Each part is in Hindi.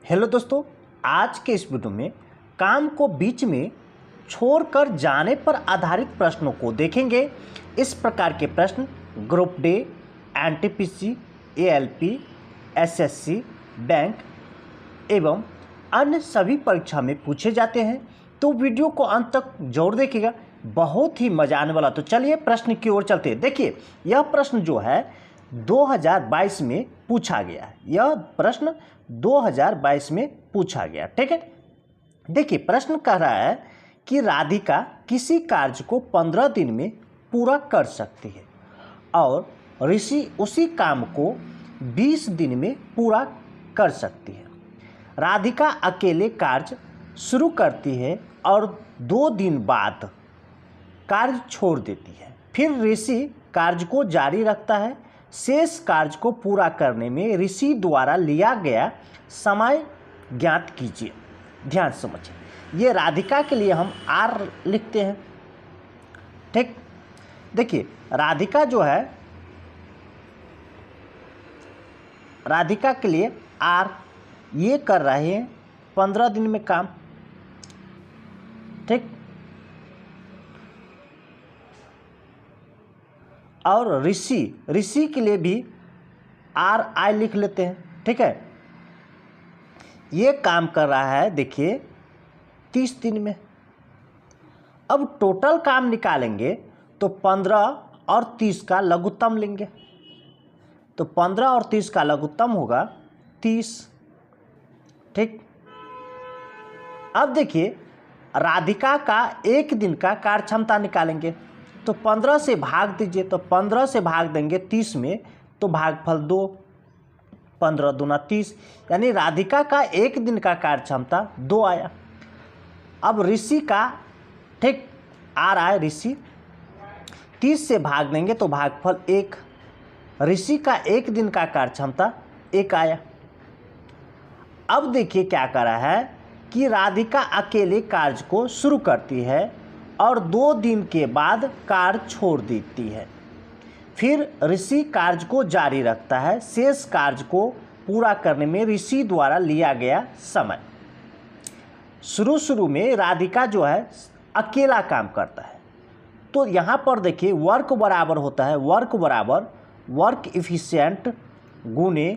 हेलो दोस्तों, आज के इस वीडियो में काम को बीच में छोड़कर जाने पर आधारित प्रश्नों को देखेंगे। इस प्रकार के प्रश्न group D, NTPC, ALP, SSC, bank एवं अन्य सभी परीक्षा में पूछे जाते हैं। तो वीडियो को अंत तक जरूर देखिएगा, बहुत ही मजा आने वाला। तो चलिए प्रश्न की ओर चलते हैं। देखिए, यह प्रश्न जो है 2022 में पूछा गया है। यह प्रश्न 2022 में पूछा गया, ठीक है। देखिए, प्रश्न कह रहा है कि राधिका किसी कार्य को 15 दिन में पूरा कर सकती है और ऋषि उसी काम को 20 दिन में पूरा कर सकती है। राधिका अकेले कार्य शुरू करती है और 2 दिन बाद कार्य छोड़ देती है। फिर ऋषि कार्य को जारी रखता है। शेष कार्य को पूरा करने में ऋषि द्वारा लिया गया समय ज्ञात कीजिए। ध्यान से समझिए, ये राधिका के लिए हम आर लिखते हैं, ठीक। देखिए, राधिका जो है, राधिका के लिए आर, ये कर रहे हैं 15 दिन में काम, ठीक। और ऋषि के लिए भी आर आई लिख लेते हैं, ठीक है। ये काम कर रहा है, देखिए 30 दिन में। अब टोटल काम निकालेंगे तो 15 और 30 का लघुत्तम लेंगे, तो 15 और 30 का लघुत्तम होगा 30, ठीक। अब देखिए, राधिका का एक दिन का कार्य क्षमता निकालेंगे, तो 15 से भाग दीजिए, तो 15 से भाग देंगे 30 में, तो भागफल 2, 15 दूना 30, यानी राधिका का एक दिन का कार्य क्षमता 2 आया। अब ऋषि का, ठीक, आ रहा है ऋषि, 30 से भाग देंगे तो भागफल 1, ऋषि का एक दिन का कार्य क्षमता 1 आया। अब देखिए क्या कर रहा है कि राधिका अकेले कार्य को शुरू करती है और 2 दिन के बाद कार्य छोड़ देती है। फिर ऋषि कार्य को जारी रखता है। शेष कार्य को पूरा करने में ऋषि द्वारा लिया गया समय। शुरू में राधिका जो है अकेला काम करता है, तो यहाँ पर देखिए वर्क बराबर होता है वर्क बराबर वर्क इफिशिएंट गुने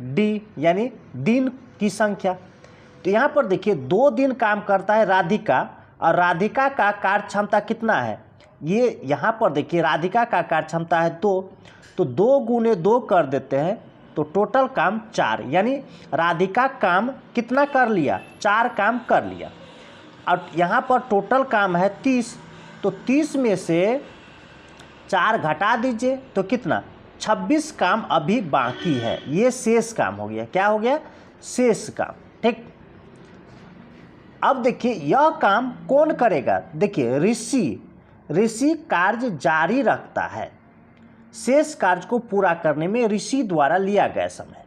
डी, यानी दिन की संख्या। तो यहाँ पर देखिए 2 दिन काम करता है राधिका, और राधिका का कार्य क्षमता कितना है, ये यहाँ पर देखिए राधिका का कार्य क्षमता है 2, तो 2 गुने 2 कर देते हैं, तो टोटल काम 4, यानी राधिका काम कितना कर लिया, 4 काम कर लिया। और यहाँ पर टोटल काम है 30, तो 30 में से 4 घटा दीजिए तो कितना, 26 काम अभी बाकी है। ये शेष काम हो गया, क्या हो गया, शेष काम, ठीक। अब देखिए यह काम कौन करेगा, देखिए ऋषि कार्य जारी रखता है। शेष कार्य को पूरा करने में ऋषि द्वारा लिया गया समय।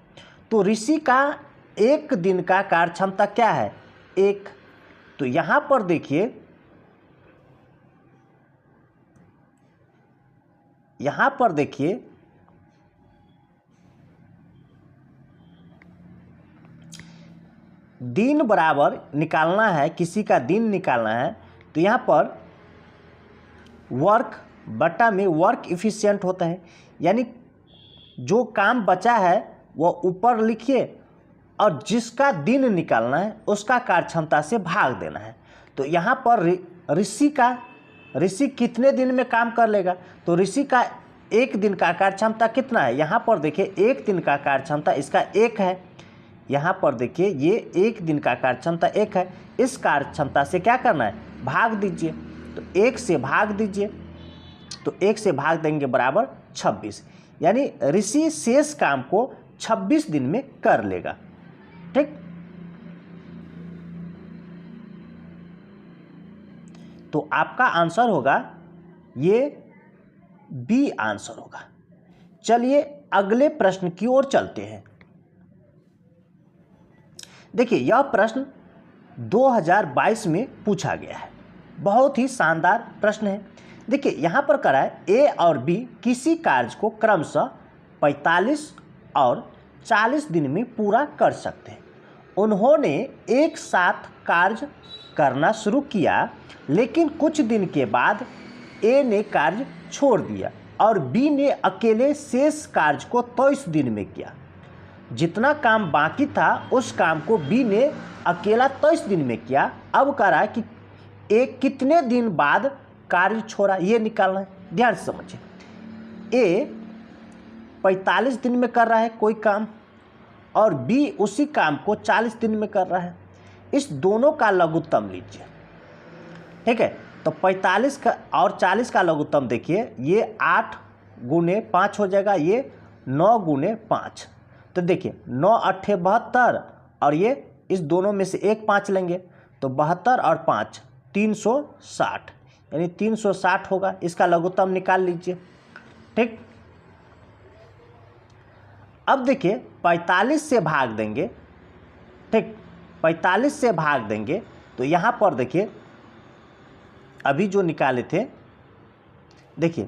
तो ऋषि का एक दिन का कार्य क्षमता क्या है, 1। तो यहाँ पर देखिए, यहाँ पर देखिए दिन बराबर निकालना है, किसी का दिन निकालना है, तो यहाँ पर वर्क बटा में वर्क इफिशिएंट होता है, यानी जो काम बचा है वो ऊपर लिखिए और जिसका दिन निकालना है उसका कार्य क्षमता से भाग देना है। तो यहाँ पर ऋषि कितने दिन में काम कर लेगा, तो ऋषि का एक दिन का कार्य क्षमता कितना है, यहाँ पर देखिए एक दिन का कार्य क्षमता इसका 1 है। यहाँ पर देखिए ये एक दिन का कार्य क्षमता 1 है। इस कार्य क्षमता से क्या करना है, भाग दीजिए, तो 1 से भाग दीजिए, तो 1 से भाग देंगे बराबर 26, यानी ऋषि शेष काम को 26 दिन में कर लेगा, ठीक। तो आपका आंसर होगा ये बी आंसर होगा। चलिए अगले प्रश्न की ओर चलते हैं। देखिए, यह प्रश्न 2022 में पूछा गया है, बहुत ही शानदार प्रश्न है। देखिए, यहाँ पर करा है ए और बी किसी कार्य को क्रमशः 45 और 40 दिन में पूरा कर सकते हैं। उन्होंने एक साथ कार्य करना शुरू किया, लेकिन कुछ दिन के बाद ए ने कार्य छोड़ दिया और बी ने अकेले शेष कार्य को 23 दिन में किया। जितना काम बाकी था उस काम को बी ने अकेला 23 दिन में किया। अब कह रहा है कि ए कितने दिन बाद कार्य छोड़ा, ये निकालना है। ध्यान से समझिए, ए 45 दिन में कर रहा है कोई काम और बी उसी काम को 40 दिन में कर रहा है। इस दोनों का लघुत्तम लीजिए, ठीक है। तो 45 का और 40 का लघुत्तम देखिए, ये 8 गुने 5 हो जाएगा, ये 9 गुने 5। तो देखिए 9 8 72 और ये इस दोनों में से एक 5 लेंगे तो 72 और 5 360, यानी 360 होगा। इसका लघुत्तम निकाल लीजिए, ठीक। अब देखिए 45 से भाग देंगे, ठीक, 45 से भाग देंगे तो यहाँ पर देखिए अभी जो निकाले थे, देखिए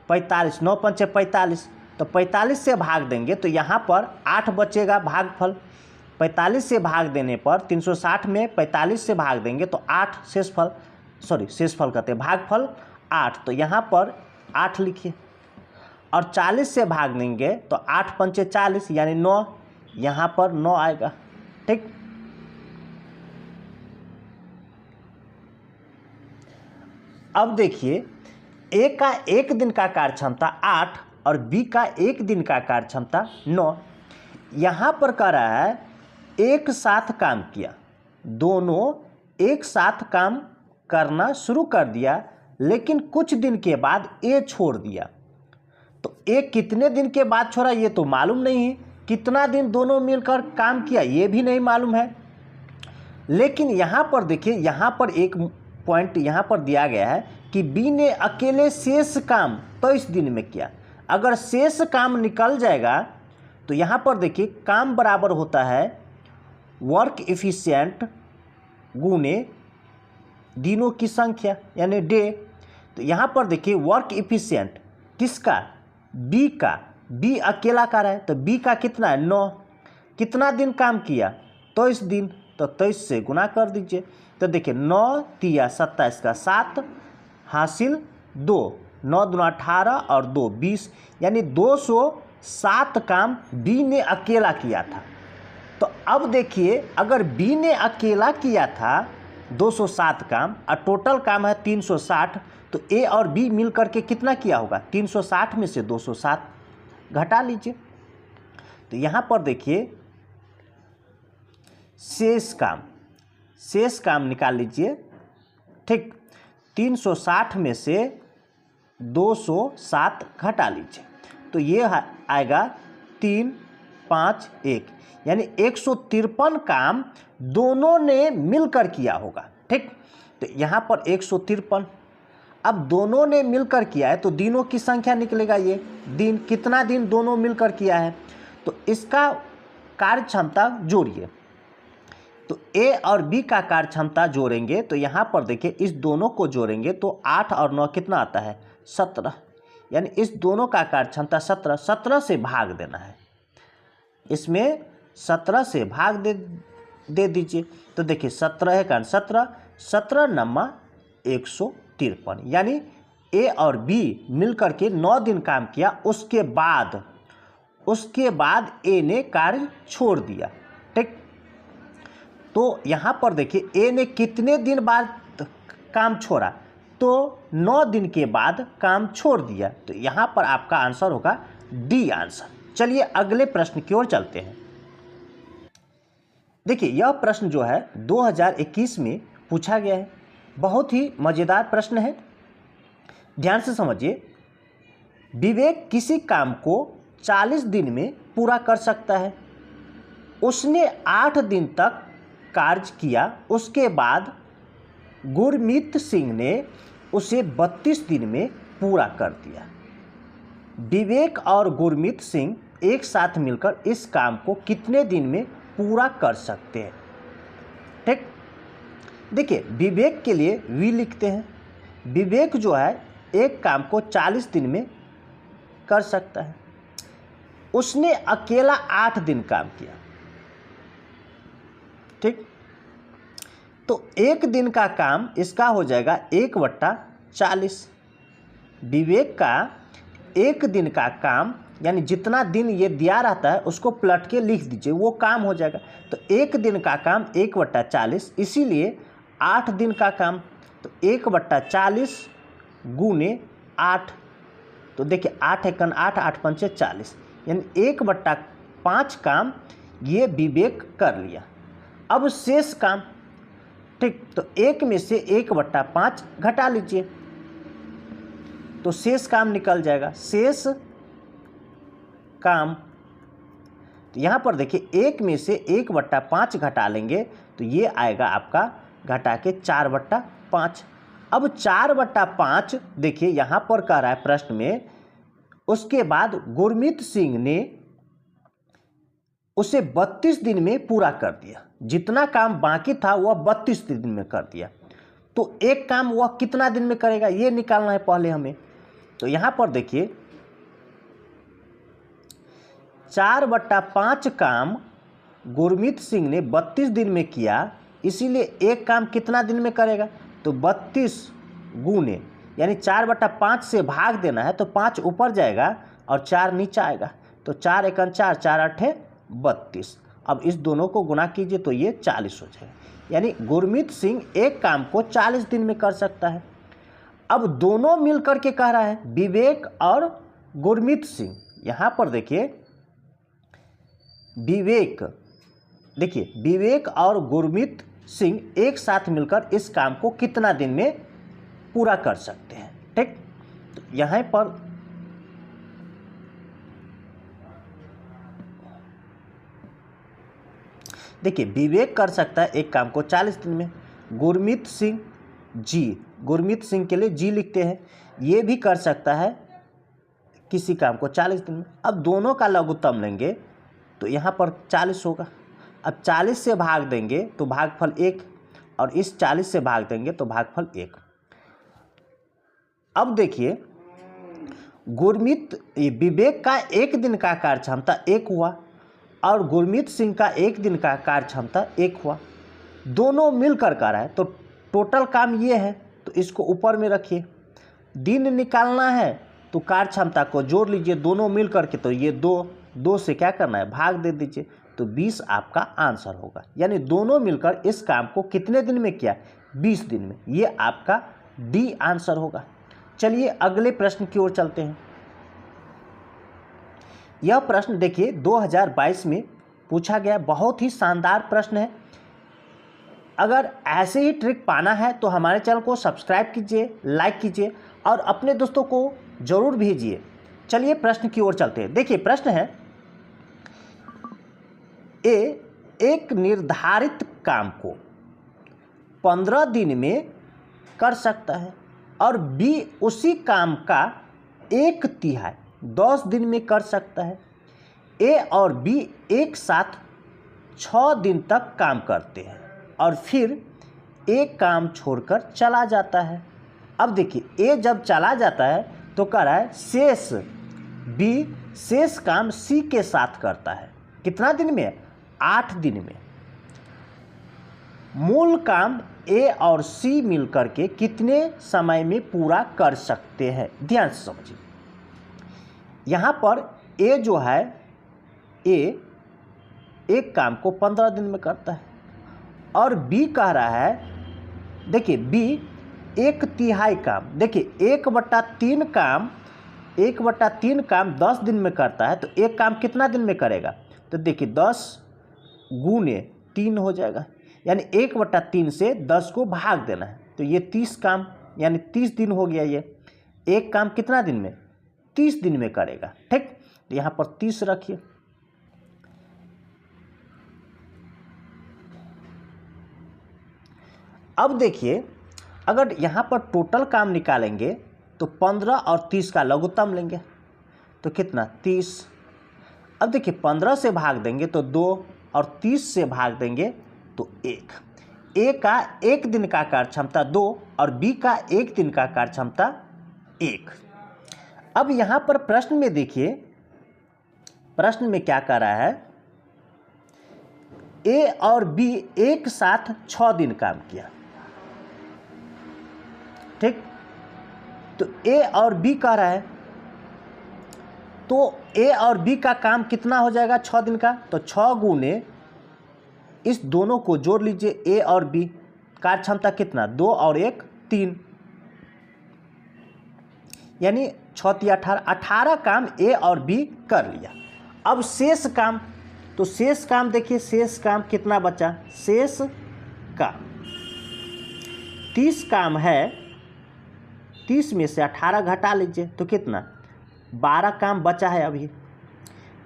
45, 9 पंचे 45, तो 45 से भाग देंगे तो यहाँ पर 8 बचेगा भागफल। 45 से भाग देने पर 360 में 45 से भाग देंगे तो 8 शेषफल, शेषफल कहते हैं भागफल 8, तो यहाँ पर 8 लिखिए। और 40 से भाग देंगे तो 8 पंचे 40 यानी 9, यहाँ पर 9 आएगा, ठीक। अब देखिए ए का एक दिन का कार्य क्षमता 8 और बी का एक दिन का कार्य क्षमता 9। यहाँ पर कह रहा है एक साथ काम किया, दोनों एक साथ काम करना शुरू कर दिया, लेकिन कुछ दिन के बाद ए छोड़ दिया। तो ए कितने दिन के बाद छोड़ा ये तो मालूम नहीं है, कितना दिन दोनों मिलकर काम किया ये भी नहीं मालूम है। लेकिन यहाँ पर देखिए, यहाँ पर एक पॉइंट यहाँ पर दिया गया है कि बी ने अकेले शेष काम 23 दिन में किया। अगर शेष काम निकल जाएगा तो यहाँ पर देखिए काम बराबर होता है वर्क इफिशिएंट गुने दिनों की संख्या यानी डे। तो यहाँ पर देखिए वर्क इफिशिएंट किसका, बी का, बी अकेला कर रहा है तो बी का कितना है 9। कितना दिन काम किया 23 दिन, तो 23 से गुना कर दीजिए। तो देखिए 9 तिया 27 का 7 हासिल 2, 9 दूना 18 और 2 20, यानी 207 काम बी ने अकेला किया था। तो अब देखिए अगर बी ने अकेला किया था 207 काम और टोटल काम है 360, तो ए और बी मिल करके कितना किया होगा, 360 में से 207 घटा लीजिए। तो यहाँ पर देखिए शेष काम निकाल लीजिए, ठीक। 360 में से 207 घटा लीजिए तो ये आएगा 3 5 1, यानी 153 काम दोनों ने मिलकर किया होगा, ठीक। तो यहाँ पर 153, अब दोनों ने मिलकर किया है तो दिनों की संख्या निकलेगा। ये दिन, कितना दिन दोनों मिलकर किया है, तो इसका कार्य क्षमता जोड़िए। तो ए और बी का कार्य क्षमता जोड़ेंगे तो यहाँ पर देखिए इस दोनों को जोड़ेंगे तो 8 और 9 कितना आता है 17, यानी इस दोनों का कार्य क्षमता 17। 17 से भाग देना है, इसमें 17 से भाग दे दीजिए। तो देखिए 17 है कारण 17, 17 नमा 153, यानी ए और बी मिलकर के 9 दिन काम किया। उसके बाद ए ने कार्य छोड़ दिया, ठीक। तो यहाँ पर देखिए ए ने कितने दिन बाद काम छोड़ा, तो 9 दिन के बाद काम छोड़ दिया। तो यहाँ पर आपका आंसर होगा डी आंसर। चलिए अगले प्रश्न की ओर चलते हैं। देखिए यह प्रश्न जो है 2021 में पूछा गया है, बहुत ही मज़ेदार प्रश्न है, ध्यान से समझिए। विवेक किसी काम को 40 दिन में पूरा कर सकता है। उसने 8 दिन तक कार्य किया, उसके बाद गुरमीत सिंह ने उसे 32 दिन में पूरा कर दिया। विवेक और गुरमीत सिंह एक साथ मिलकर इस काम को कितने दिन में पूरा कर सकते हैं, ठीक। देखिए विवेक के लिए वी लिखते हैं। विवेक जो है एक काम को 40 दिन में कर सकता है। उसने अकेला 8 दिन काम किया। ठीक। तो एक दिन का काम इसका हो जाएगा 1/40। विवेक का एक दिन का काम यानी जितना दिन ये दिया रहता है उसको पलट के लिख दीजिए, वो काम हो जाएगा। तो एक दिन का काम 1/40, इसीलिए 8 दिन का काम। तो 1/40 गुने 8, तो देखिए 8 एकन 8, 8 पंचे 40, यानी 1/5 काम ये विवेक कर लिया। अब शेष काम, ठीक, तो 1 में से 1/5 घटा लीजिए तो शेष काम निकल जाएगा। शेष काम, तो यहाँ पर देखिए 1 में से 1/5 घटा लेंगे तो ये आएगा आपका घटा के 4/5। अब 4/5 देखिए यहाँ पर कह रहा है प्रश्न में, उसके बाद गुरमीत सिंह ने उसे 32 दिन में पूरा कर दिया। जितना काम बाकी था वह 32 दिन में कर दिया। तो एक काम वह कितना दिन में करेगा ये निकालना है पहले हमें। तो यहाँ पर देखिए 4/5 काम गुरमीत सिंह ने 32 दिन में किया, इसीलिए एक काम कितना दिन में करेगा, तो 32 गुने, यानी 4/5 से भाग देना है तो 5 ऊपर जाएगा और 4 नीचे आएगा। तो 4 एकन 4, 4 8 32। अब इस दोनों को गुना कीजिए तो ये 40 हो जाएगा। यानी गुरमीत सिंह एक काम को 40 दिन में कर सकता है। अब दोनों मिल करके कह रहा है विवेक और गुरमीत सिंह। यहाँ पर देखिए विवेक और गुरमीत सिंह एक साथ मिलकर इस काम को कितना दिन में पूरा कर सकते हैं। ठीक, तो यहाँ पर देखिए विवेक कर सकता है एक काम को 40 दिन में, गुरमीत सिंह के लिए जी लिखते हैं, ये भी कर सकता है किसी काम को 40 दिन में। अब दोनों का लघुत्तम लेंगे तो यहाँ पर 40 होगा। अब 40 से भाग देंगे तो भागफल 1, और इस 40 से भाग देंगे तो भागफल 1। अब देखिए विवेक का एक दिन का कार्य क्षमता 1 हुआ और गुरमीत सिंह का एक दिन का कार्य क्षमता 1 हुआ। दोनों मिलकर कर रहा है तो टोटल काम ये है, तो इसको ऊपर में रखिए। दिन निकालना है तो कार्य क्षमता को जोड़ लीजिए दोनों मिल करके, तो ये 2 से क्या करना है भाग दे दीजिए, तो 20 आपका आंसर होगा। यानी दोनों मिलकर इस काम को कितने दिन में किया, 20 दिन में। ये आपका डी आंसर होगा। चलिए अगले प्रश्न की ओर चलते हैं। यह प्रश्न देखिए 2022 में पूछा गया, बहुत ही शानदार प्रश्न है। अगर ऐसे ही ट्रिक पाना है तो हमारे चैनल को सब्सक्राइब कीजिए, लाइक कीजिए और अपने दोस्तों को जरूर भेजिए। चलिए प्रश्न की ओर चलते हैं। देखिए प्रश्न है, ए एक निर्धारित काम को 15 दिन में कर सकता है और बी उसी काम का 1/3 10 दिन में कर सकता है। ए और बी एक साथ 6 दिन तक काम करते हैं और फिर एक काम छोड़कर चला जाता है। अब देखिए ए जब चला जाता है तो कह रहा है शेष काम सी के साथ करता है। कितना दिन में, 8 दिन में। मूल काम ए और सी मिलकर के कितने समय में पूरा कर सकते हैं, ध्यान से समझिए। यहाँ पर ए जो है, ए एक काम को 15 दिन में करता है और बी कह रहा है, देखिए बी 1/3 काम, देखिए 1/3 काम 10 दिन में करता है, तो एक काम कितना दिन में करेगा, तो देखिए 10 गुने 3 हो जाएगा, यानी 1/3 से 10 को भाग देना है, तो ये 30 काम यानी 30 दिन हो गया। ये एक काम कितना दिन में, 30 दिन में करेगा। ठीक, तो यहाँ पर 30 रखिए। अब देखिए अगर यहाँ पर टोटल काम निकालेंगे तो 15 और 30 का लघुत्तम लेंगे तो कितना, 30। अब देखिए 15 से भाग देंगे तो 2 और 30 से भाग देंगे तो 1। ए का एक दिन का कार्य क्षमता 2 और बी का एक दिन का कार्य क्षमता 1। अब यहाँ पर प्रश्न में देखिए, प्रश्न में क्या कर रहा है, ए और बी एक साथ 6 दिन काम किया, ठीक। तो ए और बी कह रहा है, तो ए और बी का काम कितना हो जाएगा 6 दिन का, तो 6 गुने इस दोनों को जोड़ लीजिए, ए और बी कार्य क्षमता कितना, 2 और 1 3, यानी 6 × 18, 18 काम ए और बी कर लिया। अब शेष काम, तो शेष काम देखिए, शेष काम कितना बचा, शेष काम 30 काम है, 30 में से 18 घटा लीजिए तो कितना, 12 काम बचा है अभी।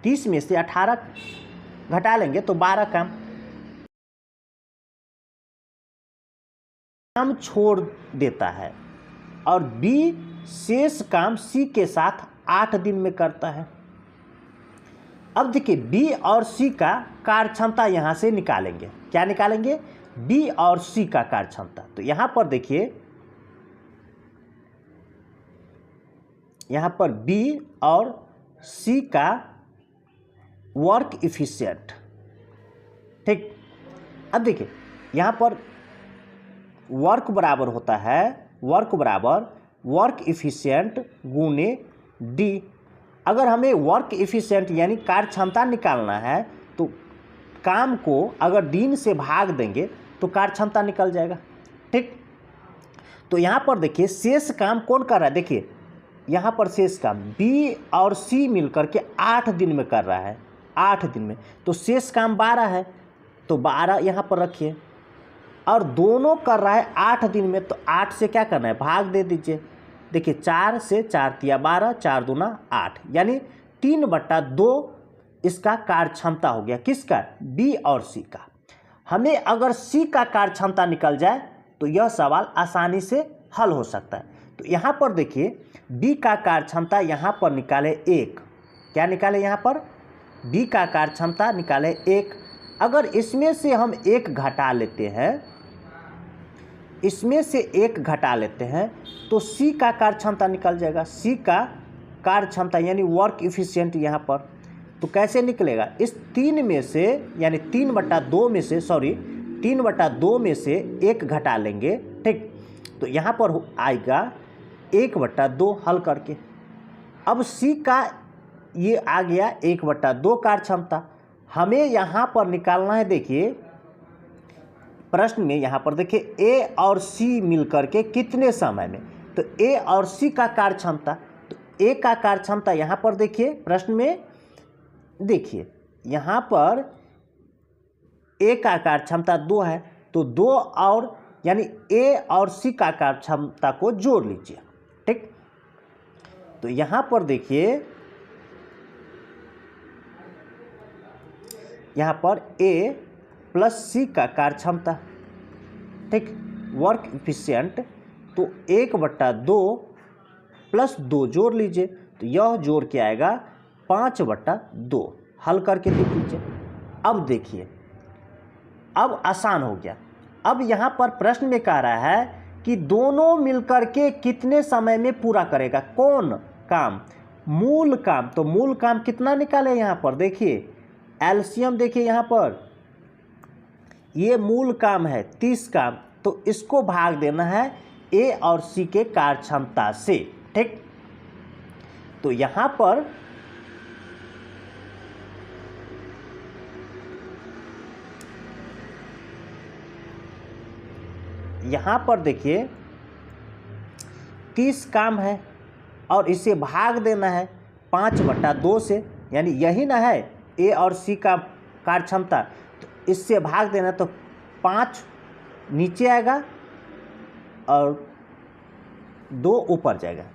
30 में से 18 घटा लेंगे तो 12 काम छोड़ देता है, और बी शेष काम सी के साथ 8 दिन में करता है। अब देखिए बी और सी का कार्य क्षमता यहाँ से निकालेंगे, क्या निकालेंगे, बी और सी का कार्य क्षमता। तो यहाँ पर देखिए, यहाँ पर बी और सी का वर्क इफिशिएंट, ठीक। अब देखिए यहाँ पर वर्क बराबर होता है, वर्क बराबर वर्क इफिशिएंट गुने डी। अगर हमें वर्क इफिशिएंट यानी कार्य क्षमता निकालना है तो काम को अगर दिन से भाग देंगे तो कार्य क्षमता निकल जाएगा, ठीक। तो यहाँ पर देखिए शेष काम कौन कर रहा है, देखिए यहाँ पर शेष काम बी और सी मिलकर के 8 दिन में कर रहा है, 8 दिन में, तो शेष काम 12 है, तो 12 यहाँ पर रखिए, और दोनों कर रहा है 8 दिन में, तो 8 से क्या करना है, भाग दे दीजिए। देखिए 4 से 4 × 12, 4 दूना 8, यानी 3/2 इसका कार्य क्षमता हो गया, किसका, बी और सी का। हमें अगर सी का कार्य क्षमता निकल जाए तो यह सवाल आसानी से हल हो सकता है। तो यहाँ पर देखिए बी का कार्य क्षमता यहाँ पर निकाले 1, क्या निकाले, यहाँ पर बी का कार्य क्षमता निकाले 1। अगर इसमें से हम 1 घटा लेते हैं, इसमें से 1 घटा लेते हैं तो सी का कार्य क्षमता निकल जाएगा, सी का कार्य क्षमता यानी वर्क इफिशिएंट यहाँ पर। तो कैसे निकलेगा, इस 3 में से यानी 3/2 में से 3/2 में से 1 घटा लेंगे, ठीक। तो यहाँ पर आएगा 1/2 हल करके। अब सी का ये आ गया 1/2 कार्य क्षमता। हमें यहाँ पर निकालना है, देखिए प्रश्न में यहाँ पर देखिए ए और सी मिलकर के कितने समय में, तो ए और सी का कार्य क्षमता, तो ए का कार्य क्षमता यहाँ पर देखिए प्रश्न में, देखिए यहाँ पर ए का कार्य क्षमता 2 है, तो 2 और यानी ए और सी का कार्य क्षमता को जोड़ लीजिए, ठीक। तो यहाँ पर देखिए, यहाँ पर ए प्लस सी का कार्य क्षमता, ठीक, वर्क इफिशिएंट, तो 1/2 प्लस 2 जोड़ लीजिए, तो यह जोड़ के आएगा 5/2, हल करके देख लीजिए। अब देखिए अब आसान हो गया। अब यहाँ पर प्रश्न में कह रहा है कि दोनों मिलकर के कितने समय में पूरा करेगा, कौन काम, मूल काम। तो मूल काम कितना निकाले, यहाँ पर देखिए एलसीएम, देखिए यहाँ पर ये मूल काम है 30 काम, तो इसको भाग देना है ए और सी के कार्य क्षमता से, ठीक। तो यहाँ पर देखिए 30 काम है और इसे भाग देना है 5/2 से, यानी यही ना है ए और सी का कार्य क्षमता, तो इससे भाग देना, तो 5 नीचे आएगा और 2 ऊपर जाएगा।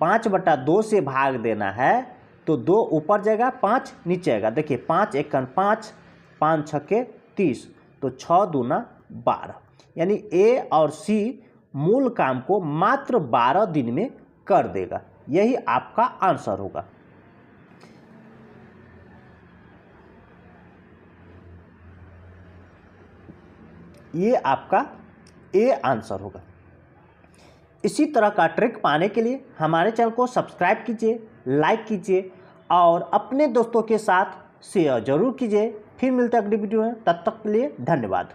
5/2 से भाग देना है तो 2 ऊपर जाएगा, 5 नीचे आएगा। देखिए 5 × 1 = 5, 5 × 6 = 30, तो 6 दूना 12, यानी ए और सी मूल काम को मात्र 12 दिन में कर देगा। यही आपका आंसर होगा। ये आपका ए आंसर होगा। इसी तरह का ट्रिक पाने के लिए हमारे चैनल को सब्सक्राइब कीजिए, लाइक कीजिए और अपने दोस्तों के साथ शेयर जरूर कीजिए। फिर मिलते हैं अगली वीडियो में, तब तक के लिए धन्यवाद।